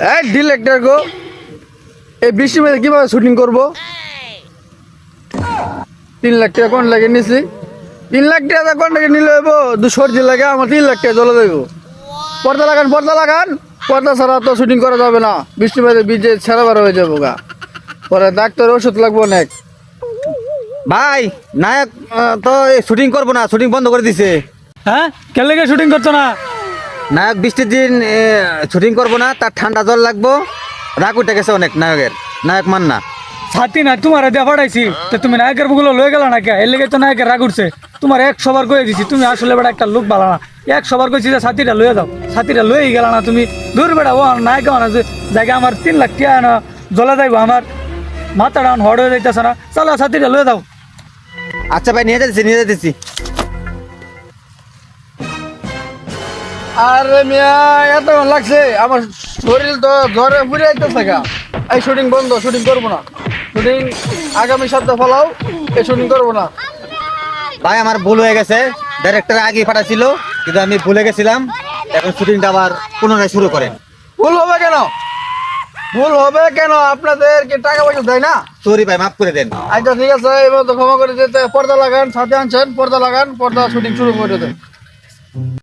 এই ডিরেক্টর গো, এই বৃষ্টির মধ্যে কিভাবে শুটিং করবো? 3 লাখ টাকা কোন লাগে নিছি? 3 লাখ টাকা কোন লাগে নিলে হইব? সর্দি লাগে আমার 3 লাখ টাকা জলে দেব। পর্দা লাগান, পর্দা লাগান। পর্দা ছাড়া তো শুটিং করা যাবে না, বৃষ্টির মধ্যে ভিজে ছেড়া বার হয়ে যাবো গা। পরে ডাক্তার ওষুধ লাগবো অনেক। ভাই নায়ক তো শুটিং করবো না, শুটিং বন্ধ করে দিছে। হ্যাঁ, কেন লেগে শুটিং করছো না? নায়ক বৃষ্টির দিন শুটিং করবো না, তার ঠান্ডা জল লাগবো। রাগ উঠে গেছে অনেক নায়কের, নায়ক মান না। ছাতি না তোমার দিয়ে পাঠাইছি, তো তুমি নায়কের বুগুলো লয়ে গেল না কে? এর লেগে তো নায়কের রাগ উঠছে। তোমার 100 বার কয়ে দিছি, তুমি আসলে বেটা একটা লোক ভালো না। 100 বার কইছি যে ছাতিটা লয়ে যাও, ছাতিটা লয়েই গেল না তুমি। দূর বেটা, ও নায়ক মানে জায়গা আমার 3 লাখ টাকা না জ্বলা যাইবো, আমার মাথা ডাউন হট হয়ে যাইতেছে না। চলো ছাতিটা লয়ে যাও। আচ্ছা ভাই, নিয়ে যাচ্ছি, নিয়ে যাচ্ছি। আরে মিয়া, এতক্ষণ লাগছে, আমার শরীর তো জ্বরে পুড়ে যাইতেছে গা। এই শুটিং বন্ধ, শুটিং করবো না। শুটিং আগামী সপ্তাহ ফলাও, এই শুটিং করবো না। ভাই আমার ভুল হয়ে গেছে, ডাইরেক্টর আগে পাঠাছিল কিন্তু আমি ভুলে গেছিলাম। এখন শুটিংটা আবার পুনরায় শুরু করেন। ভুল হবে কেন? ভুল হবে কেন? আপনাদেরকে টাকা পয়সা দেয় না? সরি ভাই, মাফ করে দেন। আচ্ছা ঠিক আছে, এবার তো ক্ষমা করে দিতে। পর্দা লাগান, সাথে আনছেন, পর্দা লাগান, পর্দা শুটিং শুরু করে দেন।